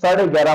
11:30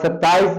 27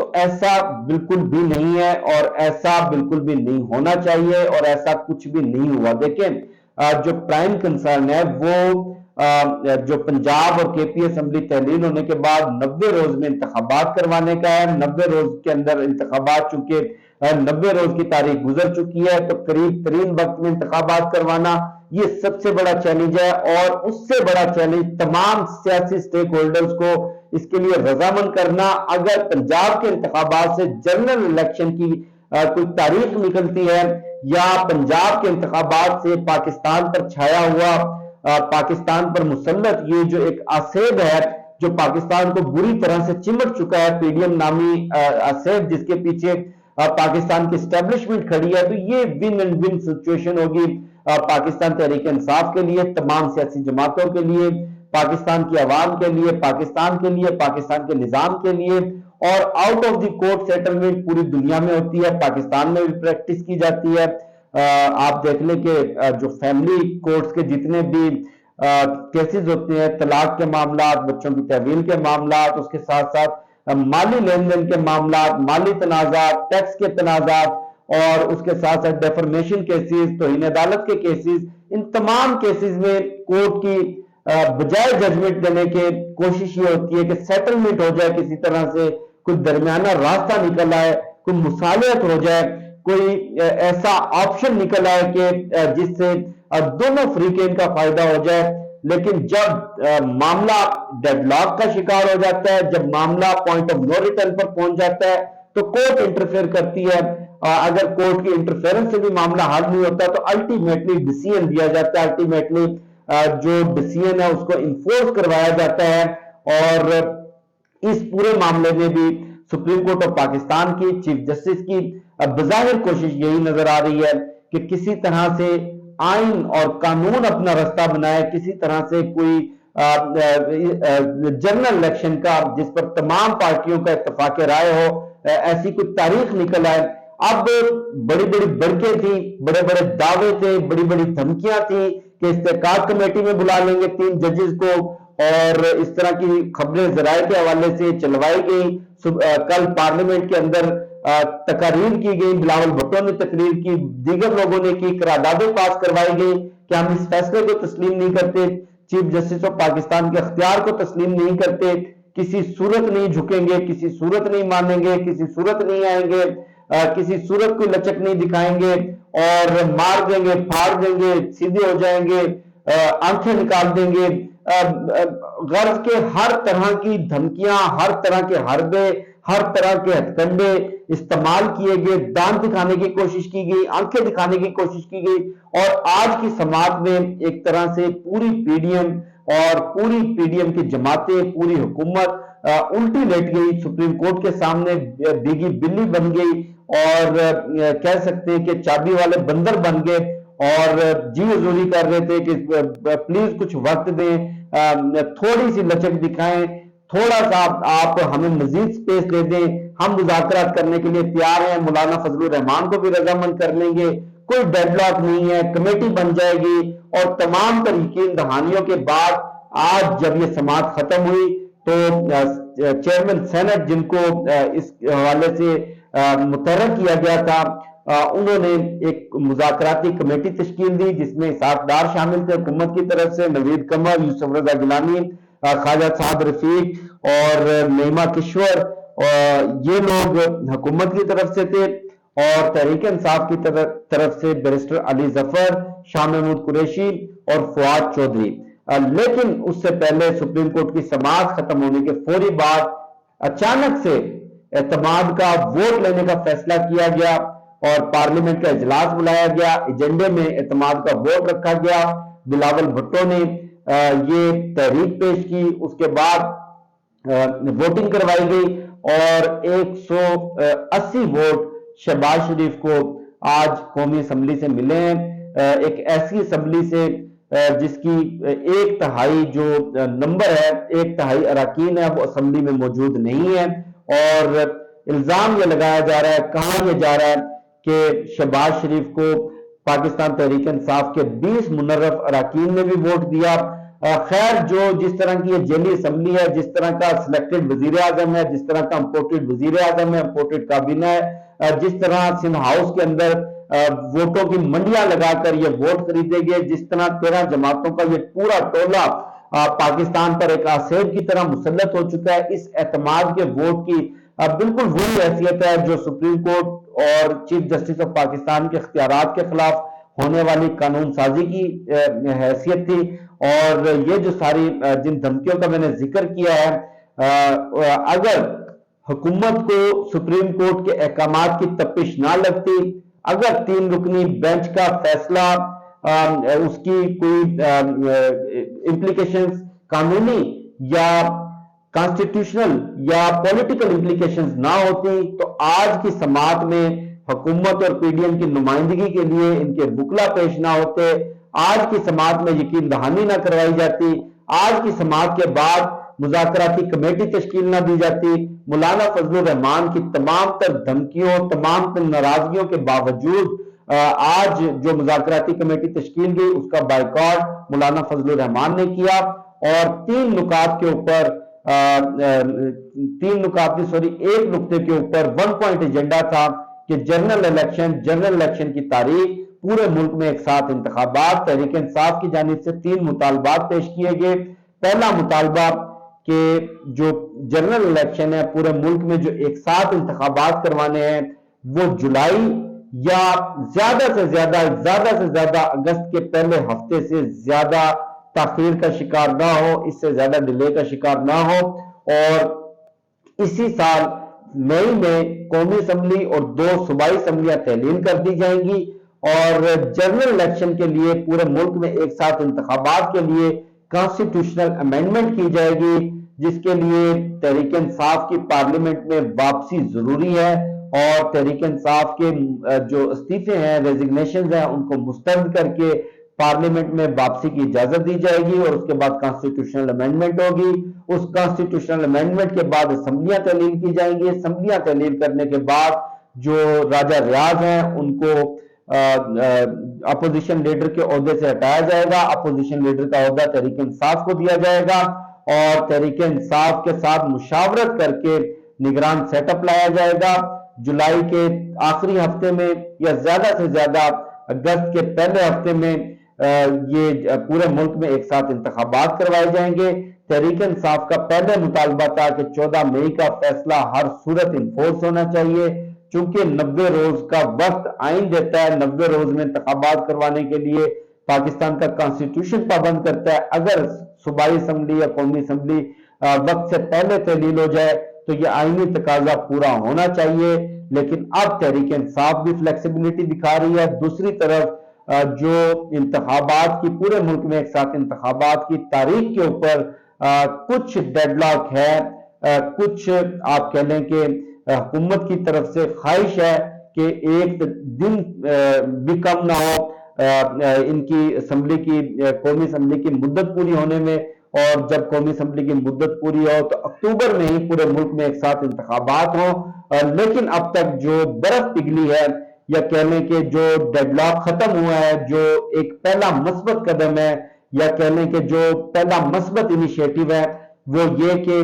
تو ایسا بالکل بھی نہیں ہے اور ایسا بالکل بھی نہیں ہونا چاہیے اور ایسا کچھ بھی نہیں ہوا. دیکھیں جو پرائم کنسرن ہے وہ جو پنجاب اور کے پی اسمبلی تحلیل ہونے کے بعد 90 روز میں انتخابات کروانے کا ہے. 90 روز کے اندر انتخابات، چونکہ 90 روز کی تاریخ گزر چکی ہے تو قریب ترین وقت میں انتخابات کروانا یہ سب سے بڑا چیلنج ہے. اور اس سے بڑا چیلنج تمام سیاسی سٹیک ہولڈرز کو اس کے لیے رضامند کرنا. اگر پنجاب کے انتخابات سے جنرل الیکشن کی کوئی تاریخ نکلتی ہے یا پنجاب کے انتخابات سے پاکستان پر چھایا ہوا، پاکستان پر مسلط یہ جو ایک آسیب ہے جو پاکستان کو بری طرح سے چمٹ چکا ہے، پی ڈی ایم نامی آسیب جس کے پیچھے پاکستان کی اسٹیبلشمنٹ کھڑی ہے، تو یہ ون اینڈ ون سچویشن ہوگی پاکستان تحریک انصاف کے لیے، تمام سیاسی جماعتوں کے لیے، پاکستان کی عوام کے لیے، پاکستان کے لیے، پاکستان کے نظام کے لیے. اور out of the court settlement پوری دنیا میں ہوتی ہے، پاکستان میں بھی پریکٹس کی جاتی ہے. آپ دیکھ لیں کہ جو فیملی کورٹس کے جتنے بھی کیسز ہوتے ہیں، طلاق کے معاملات، بچوں کی تحویل کے معاملات، اس کے ساتھ ساتھ مالی لین دین کے معاملات، مالی تنازعات، ٹیکس کے تنازعات اور اس کے ساتھ ساتھ ڈیفرمیشن کیسز، توہین عدالت کے کیسز، ان تمام کیسز میں کورٹ کی بجائے ججمنٹ دینے کے کوشش یہ ہوتی ہے کہ سیٹلمنٹ ہو جائے، کسی طرح سے کوئی درمیانہ راستہ نکل آئے، کوئی مصالحت ہو جائے، کوئی ایسا آپشن نکل آئے کہ جس سے دونوں فریقین کا فائدہ ہو جائے. لیکن جب معاملہ ڈیڈ لاک کا شکار ہو جاتا ہے، جب معاملہ پوائنٹ آف نو ریٹرن پر پہنچ جاتا ہے تو کورٹ انٹرفیئر کرتی ہے. اگر کورٹ کی انٹرفیئرنس سے بھی معاملہ حل نہیں ہوتا تو الٹیمیٹلی ڈیسیژن دیا جاتا ہے، الٹیمیٹلی جو ڈیسیژن ہے اس کو انفورس کروایا جاتا ہے. اور اس پورے معاملے میں بھی سپریم کورٹ آف پاکستان کی چیف جسٹس کی بظاہر کوشش یہی نظر آ رہی ہے کہ کسی طرح سے آئین اور قانون اپنا رستہ بنائے، کسی طرح سے کوئی جنرل الیکشن کا جس پر تمام پارٹیوں کا اتفاق رائے ہو، ایسی کوئی تاریخ نکل آئے. اب بڑی بڑی برقیں تھیں، بڑے بڑے دعوے تھے، بڑی بڑی دھمکیاں تھیں کہ استحقاق کمیٹی میں بلا لیں گے 3 ججز کو، اور اس طرح کی خبریں ذرائع کے حوالے سے چلوائی گئی. کل پارلیمنٹ کے اندر تقاریر کی گئی، بلاول بھٹو نے تقریر کی، دیگر لوگوں نے کی، قراردادیں پاس کروائی گئی کہ ہم اس فیصلے کو تسلیم نہیں کرتے، چیف جسٹس آف پاکستان کے اختیار کو تسلیم نہیں کرتے، کسی صورت نہیں جھکیں گے، کسی صورت نہیں مانیں گے، کسی صورت نہیں آئیں گے، کسی صورت کوئی لچک نہیں دکھائیں گے اور مار دیں گے، پھاڑ دیں گے، سیدھے ہو جائیں گے، آنکھیں نکال دیں گے. غرض کے ہر طرح کی دھمکیاں، ہر طرح کے حربے، ہر طرح کے ہتھ کنڈے استعمال کیے گئے، دان دکھانے کی کوشش کی گئی، آنکھیں دکھانے کی کوشش کی گئی. اور آج کی سماعت میں ایک طرح سے پوری پی ڈی ایم اور پوری پی ڈی ایم کی جماعتیں، پوری حکومت الٹی لیٹ گئی، سپریم کورٹ کے سامنے بیگی بلی بن گئی اور کہہ سکتے ہیں کہ چابی والے بندر بن گئے اور جی حضوری کر رہے تھے کہ پلیز کچھ وقت دیں، تھوڑی سی لچک دکھائیں، تھوڑا سا آپ ہمیں مزید سپیس دے دیں، ہم مذاکرات کرنے کے لیے تیار ہیں، مولانا فضل الرحمان کو بھی رضامند کر لیں گے، کوئی ڈیڈ لاک نہیں ہے، کمیٹی بن جائے گی. اور تمام تر یقین دہانیوں کے بعد آج جب یہ سماعت ختم ہوئی تو چیئرمین سینٹ جن کو اس حوالے سے متحرک کیا گیا تھا، انہوں نے ایک مذاکراتی کمیٹی تشکیل دی جس میں اسحاق ڈار شامل تھے حکومت کی طرف سے، نوید قمر، یوسف رضا گیلانی، خواجہ سعد رفیق اور نعیمہ کشور، یہ لوگ حکومت کی طرف سے تھے، اور تحریک انصاف کی طرف سے بیرسٹر علی ظفر، شاہ محمود قریشی اور فواد چودھری. لیکن اس سے پہلے سپریم کورٹ کی سماعت ختم ہونے کے فوری بعد اچانک سے اعتماد کا ووٹ لینے کا فیصلہ کیا گیا اور پارلیمنٹ کا اجلاس بلایا گیا. ایجنڈے میں اعتماد کا ووٹ رکھا گیا. بلاول بھٹو نے یہ تحریک پیش کی، اس کے بعد ووٹنگ کروائی گئی اور 180 ووٹ شہباز شریف کو آج قومی اسمبلی سے ملے ہیں. ایک ایسی اسمبلی سے جس کی 1/3 جو نمبر ہے، 1/3 اراکین ہے، وہ اسمبلی میں موجود نہیں ہے. اور الزام یہ لگایا جا رہا ہے، کہا یہ جا رہا ہے کہ شہباز شریف کو پاکستان تحریک انصاف کے 20 منرف اراکین نے بھی ووٹ دیا، خیر جو جس طرح کی یہ ذیلی اسمبلی ہے، جس طرح کا سلیکٹڈ وزیر اعظم ہے، جس طرح کا امپورٹڈ وزیر اعظم ہے، امپورٹڈ کابینہ ہے، جس طرح سندھ ہاؤس کے اندر ووٹوں کی منڈیاں لگا کر یہ ووٹ خریدے گئے، جس طرح 13 جماعتوں کا یہ پورا ٹولہ پاکستان پر ایک آسیب کی طرح مسلط ہو چکا ہے، اس اعتماد کے ووٹ کی بالکل وہی حیثیت ہے جو سپریم کورٹ اور چیف جسٹس آف پاکستان کے اختیارات کے خلاف ہونے والی قانون سازی کی حیثیت تھی۔ اور یہ جو ساری جن دھمکیوں کا میں نے ذکر کیا ہے، اگر حکومت کو سپریم کورٹ کے احکامات کی تپش نہ لگتی، اگر 3 رکنی بینچ کا فیصلہ اس کی کوئی امپلیکیشنز قانونی یا کانسٹیٹیوشنل یا پولیٹیکل امپلیکیشنز نہ ہوتی، تو آج کی سماعت میں حکومت اور پی ڈی ایم کی نمائندگی کے لیے ان کے وکلا پیش نہ ہوتے، آج کی سماعت میں یقین دہانی نہ کروائی جاتی، آج کی سماعت کے بعد مذاکراتی کمیٹی تشکیل نہ دی جاتی، مولانا فضل الرحمان کی تمام تر دھمکیوں، تمام تر ناراضگیوں کے باوجود آج جو مذاکراتی کمیٹی تشکیل گئی اس کا بائیکاٹ مولانا فضل الرحمان نے کیا، اور 3 نکات کے اوپر ایک نقطے کے اوپر 1 پوائنٹ ایجنڈا تھا کہ جنرل الیکشن کی تاریخ، پورے ملک میں ایک ساتھ انتخابات۔ تحریک انصاف کی جانب سے 3 مطالبات پیش کیے گئے۔ پہلا مطالبہ کہ جو جنرل الیکشن ہے پورے ملک میں جو ایک ساتھ انتخابات کروانے ہیں وہ جولائی یا زیادہ سے زیادہ اگست کے پہلے ہفتے سے زیادہ تاخیر کا شکار نہ ہو، اس سے زیادہ ڈیلے کا شکار نہ ہو، اور اسی سال مئی میں قومی اسمبلی اور 2 صوبائی اسمبلیاں تحلیل کر دی جائیں گی، اور جنرل الیکشن کے لیے پورے ملک میں ایک ساتھ انتخابات کے لیے کانسٹیٹیوشنل امینڈمنٹ کی جائے گی، جس کے لیے تحریک انصاف کی پارلیمنٹ میں واپسی ضروری ہے، اور تحریک انصاف کے جو استعفے ہیں، ریزگنیشنز ہیں، ان کو مسترد کر کے پارلیمنٹ میں واپسی کی اجازت دی جائے گی، اور اس کے بعد کانسٹیٹیوشنل امینڈمنٹ ہوگی۔ اس کانسٹیٹیوشنل امینڈمنٹ کے بعد اسمبلیاں تحلیل کی جائیں گی۔ اسمبلیاں تحلیل کرنے کے بعد جو راجہ ریاض ہیں ان کو اپوزیشن لیڈر کے عہدے سے ہٹایا جائے گا، اپوزیشن لیڈر کا عہدہ تحریک انصاف کو دیا جائے گا، اور تحریک انصاف کے ساتھ مشاورت کر کے نگران سیٹ اپ لایا جائے گا۔ جولائی کے آخری ہفتے میں یا زیادہ سے زیادہ اگست کے پہلے ہفتے میں یہ پورے ملک میں ایک ساتھ انتخابات کروائے جائیں گے۔ تحریک انصاف کا پہلے مطالبہ تھا کہ 14 مئی کا فیصلہ ہر صورت انفورس ہونا چاہیے، چونکہ 90 روز کا وقت آئین دیتا ہے، 90 روز میں انتخابات کروانے کے لیے پاکستان کا کانسٹیٹیوشن پابند کرتا ہے۔ اگر صوبائی اسمبلی یا قومی اسمبلی وقت سے پہلے تحلیل ہو جائے تو یہ آئینی تقاضا پورا ہونا چاہیے، لیکن اب تحریک انصاف بھی فلیکسیبلٹی دکھا رہی ہے۔ دوسری طرف جو انتخابات کی پورے ملک میں ایک ساتھ انتخابات کی تاریخ کے اوپر کچھ ڈیڈ لاک ہے، کچھ آپ کہہ لیں کہ حکومت کی طرف سے خواہش ہے کہ ایک دن بھی کم نہ ہو ان کی اسمبلی کی قومی اسمبلی کی مدت پوری ہونے میں، اور جب قومی اسمبلی کی مدت پوری ہو تو اکتوبر میں ہی پورے ملک میں ایک ساتھ انتخابات ہوں۔ لیکن اب تک جو برف پگھلی ہے، یا کہہ لیں کہ جو ڈیڈ لاک ختم ہوا ہے، جو ایک پہلا مثبت قدم ہے، یا کہہ لیں کہ جو پہلا مثبت انیشیٹو ہے، وہ یہ کہ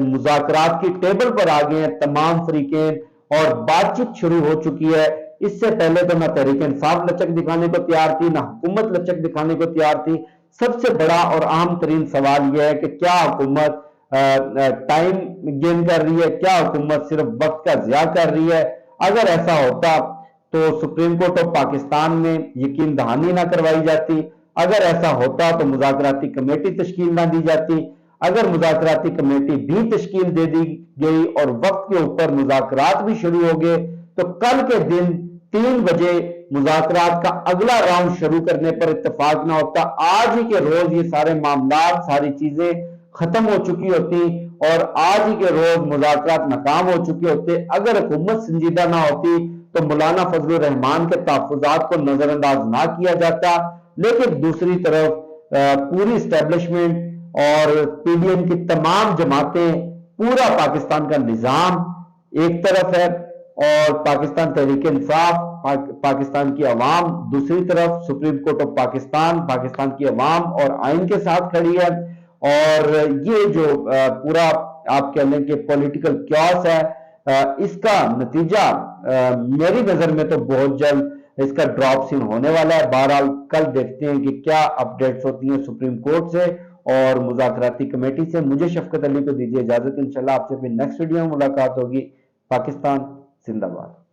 مذاکرات کی ٹیبل پر آ گئے ہیں تمام فریقین اور بات چیت شروع ہو چکی ہے۔ اس سے پہلے تو نہ تحریک انصاف لچک دکھانے کو تیار تھی، نہ حکومت لچک دکھانے کو تیار تھی۔ سب سے بڑا اور اہم ترین سوال یہ ہے کہ کیا حکومت ٹائم گین کر رہی ہے، کیا حکومت صرف وقت کا ضیاع کر رہی ہے؟ اگر ایسا ہوتا تو سپریم کورٹ آف پاکستان میں یقین دہانی نہ کروائی جاتی، اگر ایسا ہوتا تو مذاکراتی کمیٹی تشکیل نہ دی جاتی، اگر مذاکراتی کمیٹی بھی تشکیل دے دی گئی اور وقت کے اوپر مذاکرات بھی شروع ہو گئے تو کل کے دن 3 بجے مذاکرات کا اگلا راؤنڈ شروع کرنے پر اتفاق نہ ہوتا، آج ہی کے روز یہ سارے معاملات، ساری چیزیں ختم ہو چکی ہوتی اور آج ہی کے روز مذاکرات ناکام ہو چکے ہوتے۔ اگر حکومت سنجیدہ نہ ہوتی تو مولانا فضل الرحمان کے تحفظات کو نظر انداز نہ کیا جاتا، لیکن دوسری طرف پوری اسٹیبلشمنٹ اور پی ڈی ایم کی تمام جماعتیں، پورا پاکستان کا نظام ایک طرف ہے، اور پاکستان تحریک انصاف، پاکستان کی عوام دوسری طرف، سپریم کورٹ آف پاکستان کی عوام اور آئین کے ساتھ کھڑی ہے۔ اور یہ جو پورا آپ کہہ لیں کہ پولیٹیکل کیوس ہے، اس کا نتیجہ میری نظر میں تو بہت جلد اس کا ڈراپ سین ہونے والا ہے۔ بہرحال کل دیکھتے ہیں کہ کیا اپڈیٹس ہوتی ہیں سپریم کورٹ سے اور مذاکراتی کمیٹی سے۔ مجھے شفقت علی کو دیجیے اجازت، انشاءاللہ آپ سے پھر نیکسٹ ویڈیو میں ملاقات ہوگی۔ پاکستان زندہ باد۔